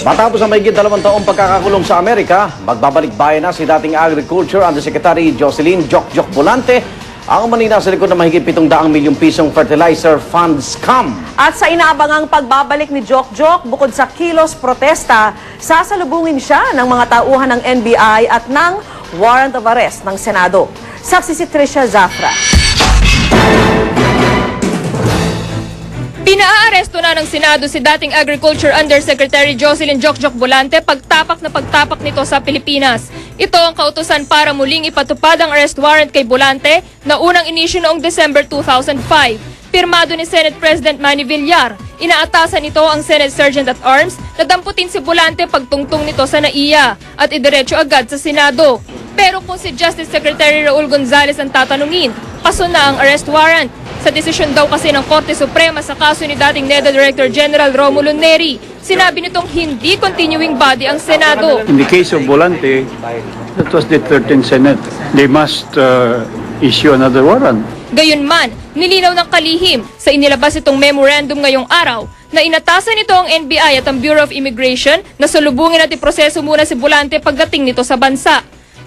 Matapos ang mahigit 2 taong pagkakakulong sa Amerika, magbabalik bayan na si dating Agriculture Undersecretary Jocelyn Jokjok Volante ang umanina sa likod ng mahigit 700 milyong pisong fertilizer fund scam. At sa inaabangang pagbabalik ni Jokjok, bukod sa kilos protesta, sasalubungin siya ng mga tauhan ng NBI at ng warrant of arrest ng Senado. Saksi si Trisha Zafra. Pinaaresto na ng Senado si dating Agriculture Undersecretary Jocelyn Jokjok Volante pagtapak nito sa Pilipinas. Ito ang kautusan para muling ipatupad ang arrest warrant kay Volante na unang inisyu noong December 2005. Pirmado ni Senate President Manny Villar. Inaatasan nito ang Senate Sergeant at Arms na damputin si Volante pagtungtong nito sa NAIA at idiretso agad sa Senado. Pero kung si Justice Secretary Raul Gonzales ang tatanungin, paso na ang arrest warrant. Sa desisyon daw kasi ng Korte Suprema sa kaso ni dating NEDA Director General Romulo Neri, sinabi nitong hindi continuing body ang Senado. In the case of Volante, that was the 13th Senate. They must issue another warrant. Gayunman, nilinaw ng kalihim sa inilabas itong memorandum ngayong araw na inatasan nito ang NBI at ang Bureau of Immigration na salubungin at iproseso muna si Volante pagdating nito sa bansa.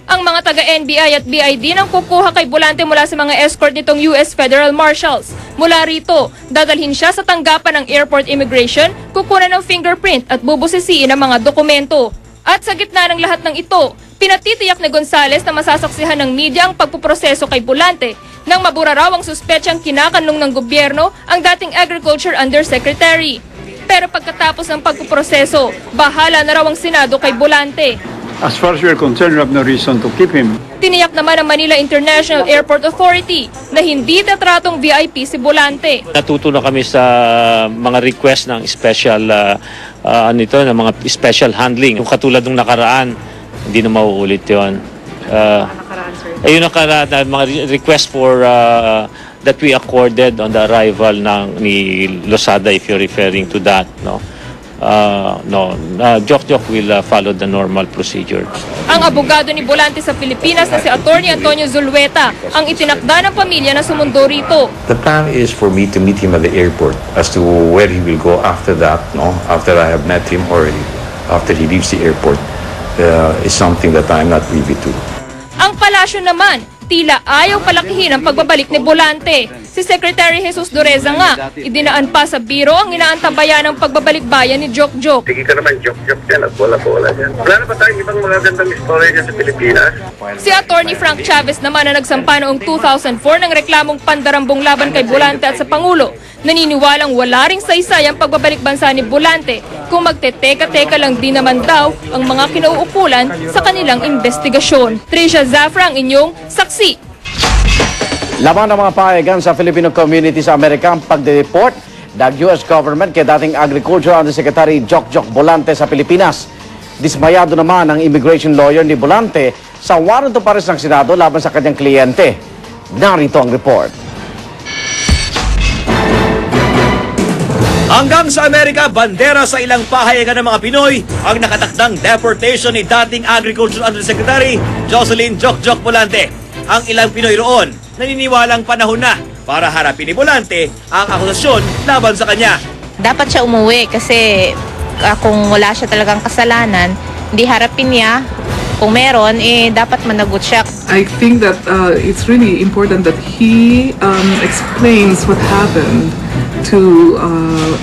Ang mga taga-NBI at BID nang kukuha kay Volante mula sa mga escort nitong US Federal Marshals. Mula rito, dadalhin siya sa tanggapan ng Airport Immigration, kukunan ng fingerprint at bubusisiin ang mga dokumento. At sa gitna ng lahat ng ito, pinatitiyak ni Gonzales na masasaksihan ng media ang pagpuproseso kay Volante nang mabura raw ang suspetsang kinakanlong ng gobyerno ang dating Agriculture Undersecretary. Pero pagkatapos ng pagpuproseso, bahala na raw ang Senado kay Volante. As far as we are concerned, we have no reason to keep him. Tiniyak naman ng Manila International Airport Authority na hindi tatratong VIP si Volante. Natuto na kami sa mga request ng special ng mga special handling. Yung katulad ng nakaraan, hindi na mauulit 'yon. Ayun nakaraan, mga request for that we accorded on the arrival ni Losada, if you're referring to that, no. Jokjok will follow the normal procedure. Ang abogado ni Volante sa Pilipinas na si Attorney Antonio Zulueta ang itinakda ng pamilya na sumundo rito. The plan is for me to meet him at the airport. As to where he will go after that, after I have met him or after he leaves the airport, is something that I'm not privy to. Ang palasyo naman, tila ayaw palakihin ang pagbabalik ni Volante. Si Secretary Jesus Doreza nga, idinaan pa sa biro ang inaantabayan ng pagbabalik bayan ni Jokjok. Sige ka naman, Jokjok yan at bola-bola yan. Wala na ba tayong ibang magagandang istorya dyan sa Pilipinas? Si Attorney Frank Chavez naman na nagsampa noong 2004 ng reklamong pandarambong laban kay Volante at sa Pangulo, naniniwalang wala ring saysay ang pagbabalik bansa ni Volante kung magteteka-teka lang din naman daw ang mga kinauukulan sa kanilang investigasyon. Trisha Zafra ang inyong saksi. Laman ng mga pahayagan sa Filipino community sa Amerika ang pagde-deport ng US government kay dating Agriculture Undersecretary Jokjok Volante sa Pilipinas. Dismayado naman ang immigration lawyer ni Volante sa warrant of arrest ng Senado laban sa kanyang kliyente. Narito ang report. Hanggang sa Amerika, bandera sa ilang pahayagan ng mga Pinoy ang nakatakdang deportation ni dating Agriculture Undersecretary Jocelyn Jokjok Volante. Ang ilang Pinoy roon naniniwalang panahon na para harapin ni Volante ang akusasyon laban sa kanya. Dapat siya umuwi kasi kung wala siya talagang kasalanan, hindi harapin niya. Kung meron, dapat managot siya. I think that it's really important that he explains what happened to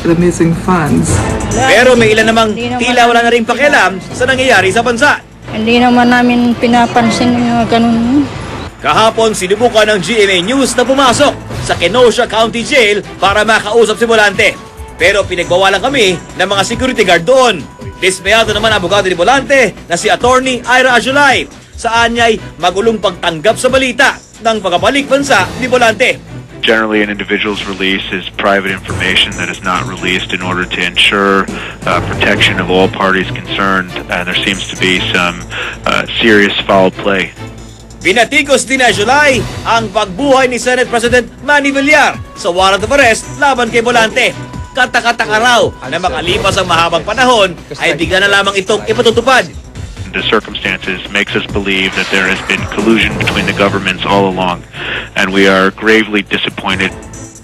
the missing funds. Pero may ilan namang tila wala na rin pakialam sa nangyayari sa bansa. Hindi naman namin pinapansin yung ganun. Kahapon, sinubukan ng GMA News na pumasok sa Kenosha County Jail para makausap si Volante. Pero pinagbawalan kami ng mga security guard doon. Dismayado naman ang abogado ni Volante na si Attorney Ira Ajulay. Saan niya'y magulong pagtanggap sa balita ng pagkabalik bansa ni Volante. Generally, an individual's release is private information that is not released in order to ensure protection of all parties concerned. There seems to be some serious foul play. Binatikos din ni Ajulay ang pagbuhay ni Senate President Manny Villar sa warrant of arrest laban kay Volante. Katakataka raw na makalipas ang mahabang panahon ay bigla na lamang itong ipatutupad. The circumstances makes us believe that there has been collusion between the governments all along, and we are gravely disappointed.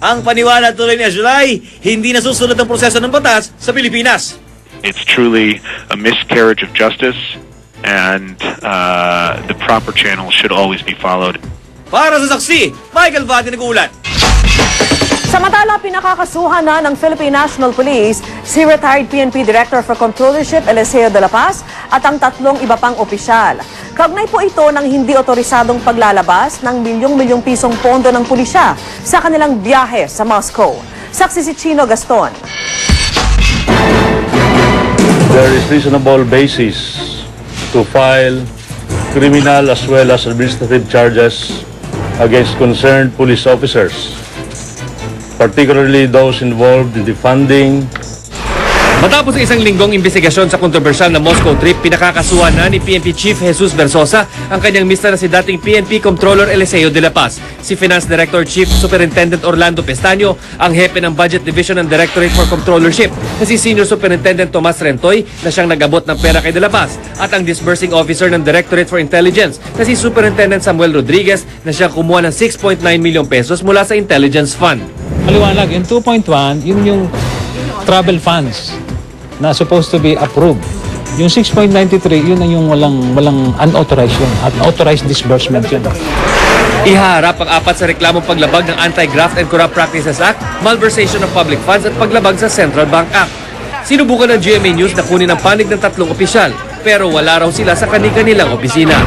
Ang paniwala tuloy ni Ajulay, hindi nasusunod ang proseso ng batas sa Pilipinas. It's truly a miscarriage of justice, and the proper channels should always be followed. Para sa saksi, Michael Vati nag-uulat. Samantala, pinakakasuhan na ng Philippine National Police si retired PNP Director for Controllership Eliseo de la Paz at ang 3 iba pang opisyal. Kaugnay po ito ng hindi otorisadong paglalabas ng milyong-milyong pisong pondo ng pulisya sa kanilang biyahe sa Moscow. Saksi si Chino Gaston. There is reasonable basis to file criminal as well as administrative charges against concerned police officers, particularly those involved in the funding. Matapos sa isang linggong investigasyon sa kontrobersyal na Moscow trip, pinakakasuhan na ni PNP Chief Jesus Versosa ang kanyang mister na si dating PNP Comptroller Eliseo de la Paz, si Finance Director Chief Superintendent Orlando Pestaño, ang hepe ng Budget Division ng Directorate for Controllership na si Senior Superintendent Tomas Rentoy na siyang nagabot ng pera kay de la Paz, at ang Disbursing Officer ng Directorate for Intelligence na si Superintendent Samuel Rodriguez na siyang kumuha ng 6.9 million pesos mula sa Intelligence Fund. Maliwanag, yung 2.1, yun yung travel funds na supposed to be approved. Yung 6.93, yun ang yung walang unauthorized yun. Unauthorized disbursement yun. Ihaharap ang 4 sa reklamong paglabag ng Anti-Graft and Corrupt Practices Act, malversation of public funds at paglabag sa Central Bank Act. Sinubukan ng GMA News na kunin ang panig ng 3 opisyal, pero wala raw sila sa kani-kanilang opisina.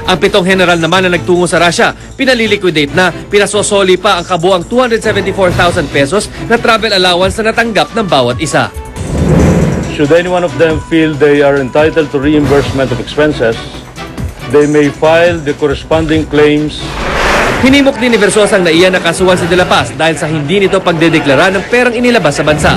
Ang 7 general naman na nagtungo sa Russia, pinaliliquidate na, pinasosoli pa ang kabuang 274,000 pesos na travel allowance na natanggap ng bawat isa. Should any one of them feel they are entitled to reimbursement of expenses, they may file the corresponding claims. Hinimok din ni Versosa ang naiyan na kasuhan si De La Paz dahil sa hindi nito pagdedeklara ng perang inilabas sa bansa.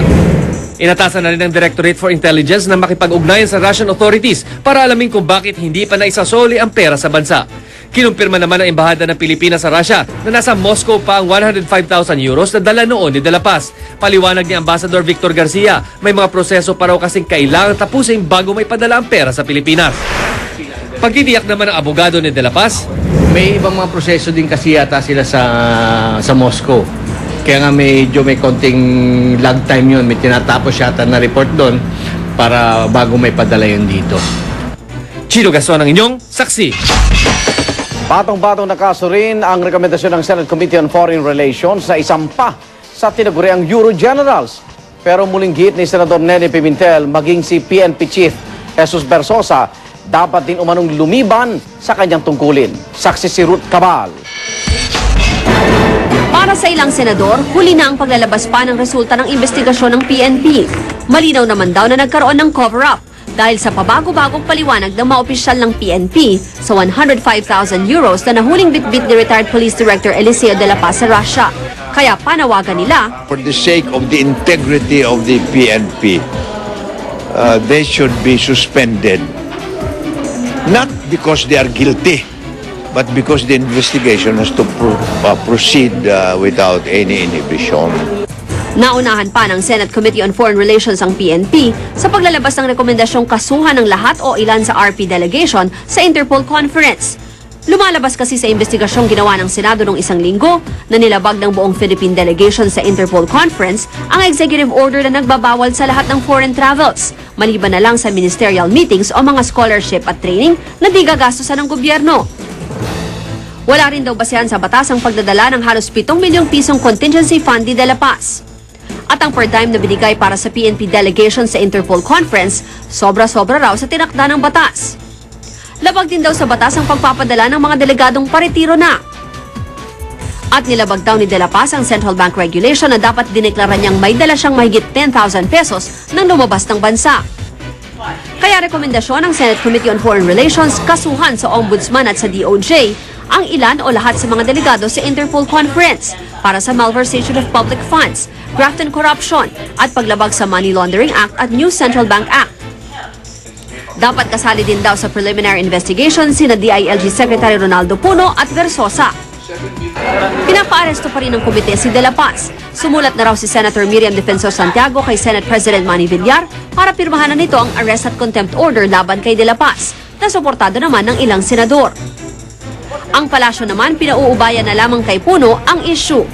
Inatasan na rin ng Directorate for Intelligence na makipag-ugnayan sa Russian authorities para alamin kung bakit hindi pa naisasoli ang pera sa bansa. Kinumpirma naman ng Embahada ng Pilipinas sa Russia na nasa Moscow pa ang 105,000 euros na dala noon ni De La Paz. Paliwanag ni Ambassador Victor Garcia, may mga proseso pa raw kasing kailangan tapusin bago may padala ang pera sa Pilipinas. Pagtitiyak naman ng abogado ni De La Paz, may ibang mga proseso din kasi yata sila sa Moscow. Kaya nga medyo may konting lag time yun. May tinatapos yata na report doon para bago may padala yun dito. Chino Gaston ang inyong saksi. Batong-batong na kaso rin ang rekomendasyon ng Senate Committee on Foreign Relations na isampa sa tinaguriang Euro Generals. Pero muling gihit ni Senador Nene Pimentel maging si PNP Chief Jesus Versosa dapat din umanong lumiban sa kanyang tungkulin. Saksi si Ruth Cabal. Para sa ilang senador, huli na ang paglalabas pa ng resulta ng investigasyon ng PNP. Malinaw naman daw na nagkaroon ng cover-up dahil sa pabago-bagong paliwanag ng mga opisyal ng PNP sa 105,000 euros na nahuling bitbit ni retired Police Director Eliseo de la Paz sa Russia. Kaya panawagan nila, for the sake of the integrity of the PNP, they should be suspended. Not because they are guilty, but because the investigation has to proceed without any inhibition. Naunahan pa ng Senate Committee on Foreign Relations ang PNP sa paglalabas ng rekomendasyong kasuhan ng lahat o ilan sa RP delegation sa Interpol Conference. Lumalabas kasi sa investigasyong ginawa ng Senado noong isang linggo na nilabag ng buong Philippine delegation sa Interpol Conference ang executive order na nagbabawal sa lahat ng foreign travels, maliban na lang sa ministerial meetings o mga scholarship at training na di gagastusan ng gobyerno. Wala rin daw basehan sa batas ang pagdadala ng halos 7 milyong pisong contingency fund ni De La Paz. At ang per dime na binigay para sa PNP delegation sa Interpol Conference, sobra-sobra raw sa tinakda ng batas. Labag din daw sa batas ang pagpapadala ng mga delegadong paretiro na. At nilabag daw ni De La Paz ang Central Bank Regulation na dapat dineklara niyang may dala siyang mahigit 10,000 pesos nang lumabas ng bansa. Kaya rekomendasyon ng Senate Committee on Foreign Relations kasuhan sa Ombudsman at sa DOJ ang ilan o lahat sa mga delegado sa Interpol Conference para sa malversation of public funds, graft and corruption, at paglabag sa Money Laundering Act at New Central Bank Act. Dapat kasali din daw sa preliminary investigation sina DILG Secretary Ronaldo Puno at Versosa. Pinapaaresto pa rin ng komite si De La Paz. Sumulat na raw si Senator Miriam Defensor Santiago kay Senate President Manny Villar para pirmahan na nito ang arrest at contempt order laban kay De La Paz na suportado naman ng ilang senador. Ang palasyo naman pinauubayan na lamang kay Puno ang issue.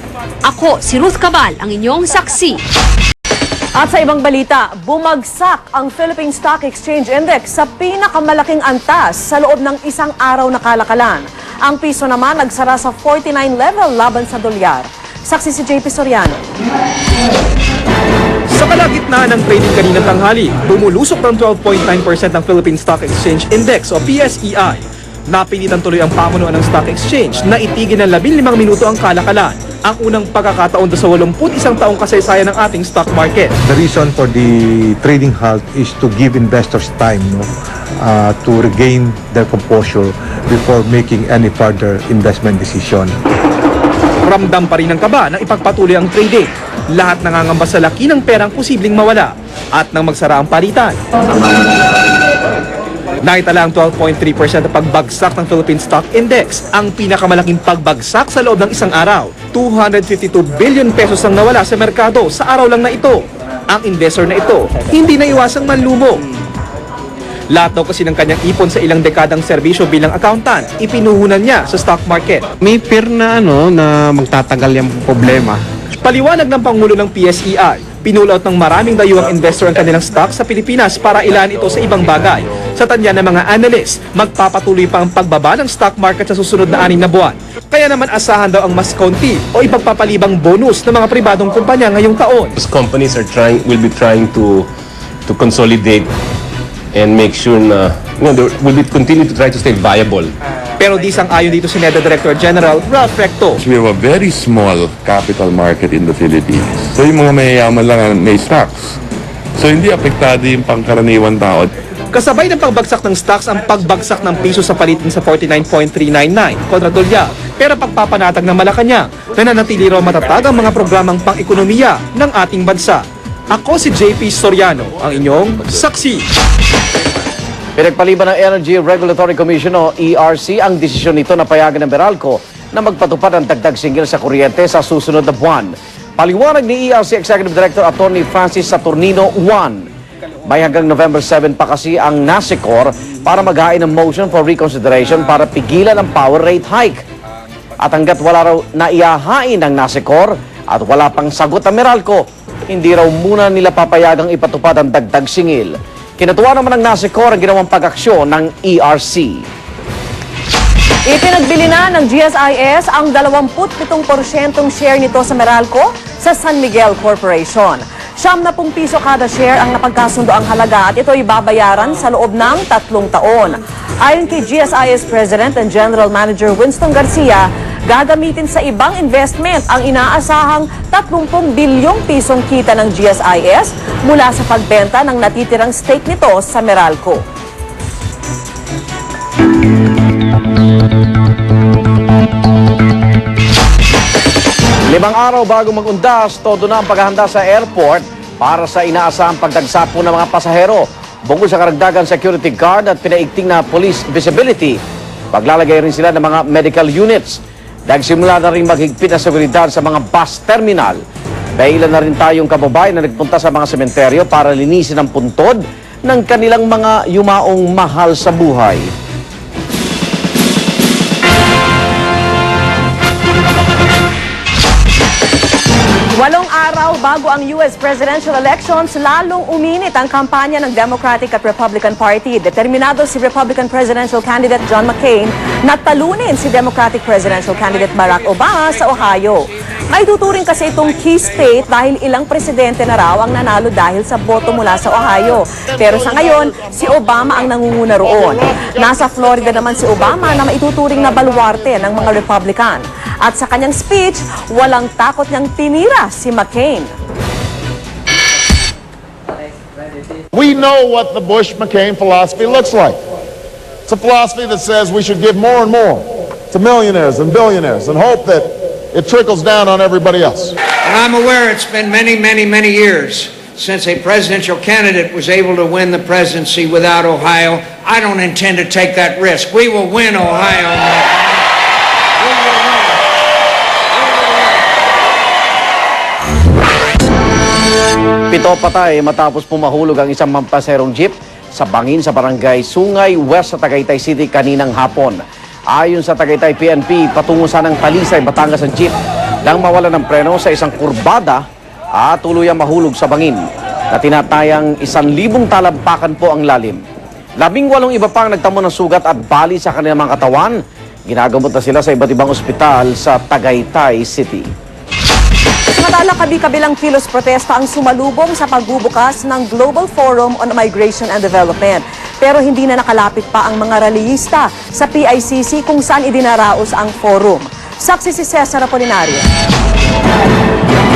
Ako, si Ruth Cabal, ang inyong saksi. At sa ibang balita, bumagsak ang Philippine Stock Exchange Index sa pinakamalaking antas sa loob ng isang araw na kalakalan. Ang piso naman nagsara sa 49 level laban sa dolyar. Saksi si JP Soriano. Sa kalagitnaan ng trading kaninang tanghali, bumulusok ng 12.9% ang Philippine Stock Exchange Index o PSEI. Napilitan tuloy ang pamunuan ng Stock Exchange na itigil ng 15 minuto ang kalakalan, ang unang pagkakataon sa 81 taong kasaysayan ng ating stock market. The reason for the trading halt is to give investors time to regain their composure before making any further investment decision. Ramdam pa rin ang kaba na ipagpatuloy ang trading. Lahat nangangamba sa laki ng perang posibleng mawala at nang magsara ang palitan. Naitala ang 12.3% na pagbagsak ng Philippine Stock Index, ang pinakamalaking pagbagsak sa loob ng isang araw. 252 billion pesos ang nawala sa merkado sa araw lang na ito. Ang investor na ito, hindi na iwasang manlumo. Lahat daw kasi ng kanyang ipon sa ilang dekadang serbisyo bilang accountant, ipinuhunan niya sa stock market. May fear na na magtatagal yung problema. Paliwanag ng Pangulo ng PSEI, pinulaut ng maraming dayuhang investor ang kanilang stock sa Pilipinas para ilaan ito sa ibang bagay. Sa tanya ng mga analyst, magpapatuloy pa ang pagbaba ng stock market sa susunod na 6 na buwan. Kaya naman asahan daw ang mas kaunti o ipagpapalibang bonus ng mga pribadong kumpanya ngayong taon. Those companies will be trying to consolidate and make sure na they will continue to try to stay viable. Pero di sang-ayon dito si NEDA Director General Ralph Recto. We have a very small capital market in the Philippines. So yung mga mayayaman lang ang may stocks. So hindi apektado yung pangkaraniwan tao. Kasabay ng pagbagsak ng stocks ang pagbagsak ng piso sa palitin sa 49.399 kontra dolyar. Pero pagpapanatag ng Malacanang, nananatili raw matatag ang mga programang pang-ekonomiya ng ating bansa. Ako si JP Soriano, ang inyong saksi. Pinagpaliban ng Energy Regulatory Commission o ERC ang desisyon nito na payagan ng Meralco na magpatupad ng dagdag singgil sa kuryente sa susunod na buwan. Paliwanag ni ERC Executive Director Atty. Francis Saturnino 1. May hanggang November 7 pa kasi ang NASECOR para maghain ng motion for reconsideration para pigilan ang power rate hike. At hanggat wala raw naihahain ng NASECOR at wala pang sagot ang Meralco, hindi raw muna nila papayagang ipatupad ang dagdag singil. Kinatuwa naman ng NASECOR ang ginawang pag-aksyon ng ERC. Ipinagbili na ng GSIS ang 27% share nito sa Meralco sa San Miguel Corporation. 70 piso kada share ang napagkasundo ang halaga at ito ay babayaran sa loob ng 3 taon. Ayon kay GSIS President and General Manager Winston Garcia, gagamitin sa ibang investment ang inaasahang 30 bilyong pisong kita ng GSIS mula sa pagbenta ng natitirang stake nito sa Meralco. Limang araw bago mag-undas, todo na ang paghahanda sa airport para sa inaasahang pagdagsapo ng mga pasahero. Bukod sa karagdagan security guard at pinaigting na police visibility, paglalagay rin sila ng mga medical units. Nagsimula na rin maghigpit na seguridad sa mga bus terminal. May ilan na rin tayong kababayan na nagpunta sa mga sementeryo para linisin ang puntod ng kanilang mga yumaong mahal sa buhay. Walong araw bago ang US presidential elections, lalong uminit ang kampanya ng Democratic at Republican Party. Determinado si Republican presidential candidate John McCain na talunin si Democratic presidential candidate Barack Obama sa Ohio. May tuturing kasi itong key state dahil ilang presidente na raw ang nanalo dahil sa boto mula sa Ohio. Pero sa ngayon, si Obama ang nangunguna roon. Nasa Florida naman si Obama na maituturing na baluarte ng mga Republican. At sa kanyang speech, walang takot niyang tinira si McCain. We know what the Bush-McCain philosophy looks like. It's a philosophy that says we should give more and more to millionaires and billionaires and hope that it trickles down on everybody else. And I'm aware it's been many, many, many years since a presidential candidate was able to win the presidency without Ohio. I don't intend to take that risk. We will win Ohio. Pito patay matapos pumahulog ang isang mampaserong jeep sa bangin sa barangay Sungay West sa Tagaytay City kaninang hapon. Ayon sa Tagaytay PNP, patungo sanang Talisay, Batangas ang jeep nang mawala ng preno sa isang kurbada at tuluyang mahulog sa bangin. na tinatayang 1,000 talampakan po ang lalim. 18 iba pang nagtamo ng sugat at bali sa kanilang mga katawan. Ginagamot na sila sa iba't ibang ospital sa Tagaytay City. Samantala, kabi-kabilang kilos protesta ang sumalubong sa pagbubukas ng Global Forum on Migration and Development. Pero hindi na nakalapit pa ang mga rallyista sa PICC kung saan idinaraos ang forum. Saksi si Cesar Apolinario.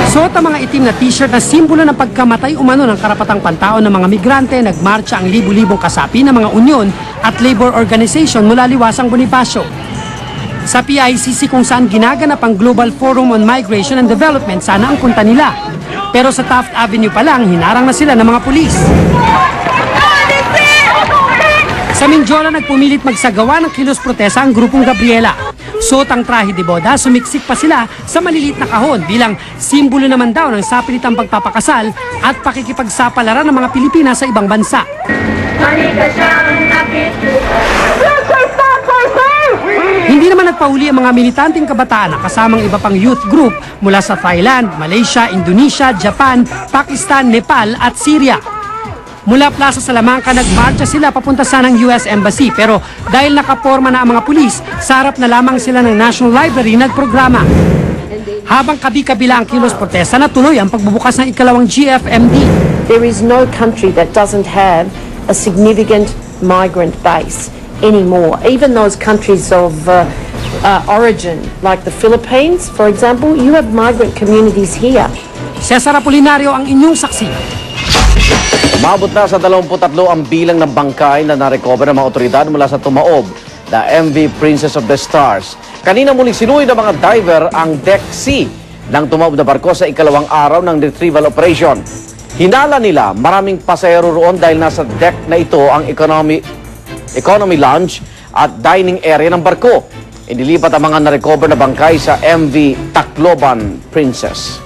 Suot ang mga itim na t-shirt na simbolo ng pagkamatay umano ng karapatang pantao ng mga migrante, nagmarcha ang libu-libong kasapi ng mga union at labor organization mula Liwasang Bonifacio. Sa PICC kung saan ginaganap ang Global Forum on Migration and Development, sana ang punta nila. Pero sa Taft Avenue pa lang, hinarang na sila ng mga pulis. Sa Mindiola, nagpumilit magsagawa ng kilos protesta ang grupong Gabriela. Suot ang trahe de boda, sumiksik pa sila sa malilit na kahon bilang simbolo naman daw ng sapilitang pagpapakasal at pakikipagsapalaran ng mga Pilipinas sa ibang bansa. Hindi naman nagpahuli ang mga militanteng kabataan na kasamang iba pang youth group mula sa Thailand, Malaysia, Indonesia, Japan, Pakistan, Nepal at Syria. Mula Plaza Salamanca, nagmarcha sila papunta sa ng US Embassy pero dahil nakaporma na ang mga pulis, sa harap na lamang sila ng National Library nagprograma. Habang kabi-kabila ang kilos protesta, natuloy ang pagbubukas ng ikalawang GFMD. There is no country that doesn't have a significant migrant base anymore. Even those countries of origin, like the Philippines, for example, you have migrant communities here. Cesar Apolinario ang inyong saksi. Umabot na sa 23 ang bilang ng bangkay na narecover ng mga otoridad mula sa tumaob na MV Princess of the Stars. Kanina muling sinuwi ng mga diver ang Deck C ng tumaob na barko sa ikalawang araw ng retrieval operation. Hinala nila maraming pasahero roon dahil nasa deck na ito ang economy lounge at dining area ng barko. Inilipat ang mga narecover na bangkay sa MV Tacloban Princess.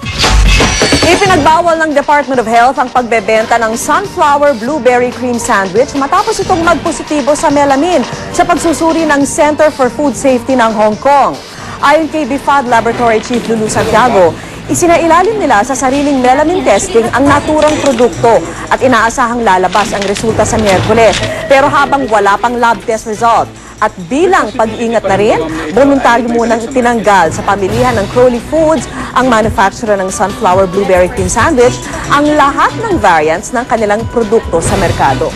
Ipinagbawal ng Department of Health ang pagbebenta ng sunflower blueberry cream sandwich matapos itong magpositibo sa melamine sa pagsusuri ng Center for Food Safety ng Hong Kong. Ayon kay BIFAD Laboratory Chief Lulu Santiago, isinailalim nila sa sariling melamine testing ang naturang produkto at inaasahang lalabas ang resulta sa Miyerkules. Pero habang wala pang lab test result, at bilang pag-iingat na rin, voluntaryo munang itinanggal sa pamilihan ng Crowley Foods, ang manufacturer ng sunflower blueberry cream sandwich, ang lahat ng variants ng kanilang produkto sa merkado.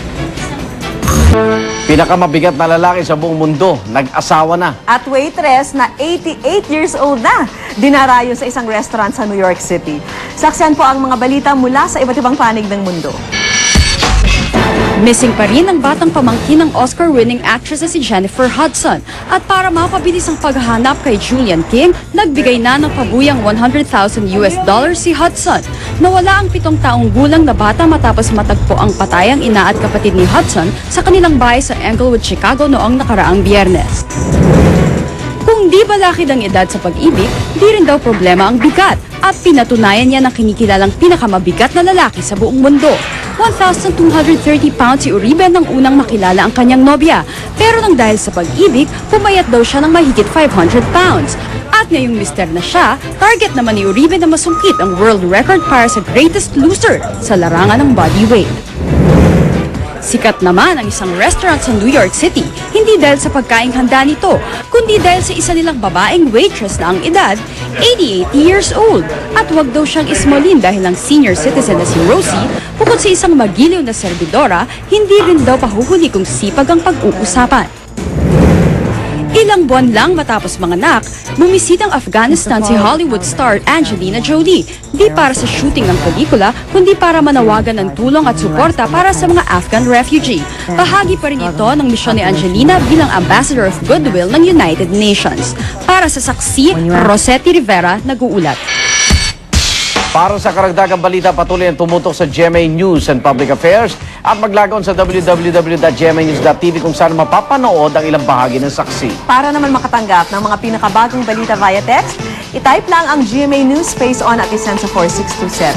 Pinakamabigat na lalaki sa buong mundo, nag-asawa na. At waitress na 88 years old na, dinarayo sa isang restaurant sa New York City. Saksiyan po ang mga balita mula sa iba't ibang panig ng mundo. Missing pa rin ang batang pamangkin ng Oscar-winning actress na si Jennifer Hudson. At para mapabilis ang paghahanap kay Julian King, nagbigay na ng pabuyang $100,000 si Hudson. Nawala ang 7 taong gulang na bata matapos matagpo ang patay ang ina at kapatid ni Hudson sa kanilang bahay sa Englewood, Chicago noong nakaraang Biyernes. Kung di balakid ang edad sa pag-ibig, di rin daw problema ang bigat at pinatunayan niya ng kinikilalang pinakamabigat na lalaki sa buong mundo. 1,230 pounds si Uribe nang unang makilala ang kanyang nobya. Pero nang dahil sa pag-ibig, pumayat daw siya ng mahigit 500 pounds. At ngayong mister na siya, target naman ni Uribe na masungkit ang world record para sa greatest loser sa larangan ng body weight. Sikat naman ang isang restaurant sa New York City, hindi dahil sa pagkaing handa nito, kundi dahil sa isa nilang babaeng waitress na ang edad, 88 years old. At wag daw siyang ismolin dahil ang senior citizen na si Rosie, bukod sa isang magiliw na servidora, hindi rin daw pahuhuli kung sipag ang pag-uusapan. Ilang buwan lang matapos manganak, bumisitang Afghanistan si Hollywood star Angelina Jolie. Di para sa shooting ng pelikula, kundi para manawagan ng tulong at suporta para sa mga Afghan refugee. Bahagi pa rin ito ng misyon ni Angelina bilang Ambassador of Goodwill ng United Nations. Para sa saksi, Rosetti Rivera, nag-uulat. Para sa karagdagang balita, patuloy ang tumutok sa GMA News and Public Affairs at maglagon sa www.gmanews.tv kung saan mapapanood ang ilang bahagi ng saksi. Para naman makatanggap ng mga pinakabagong balita via text, itype lang ang GMA News Space On at isend sa 4627.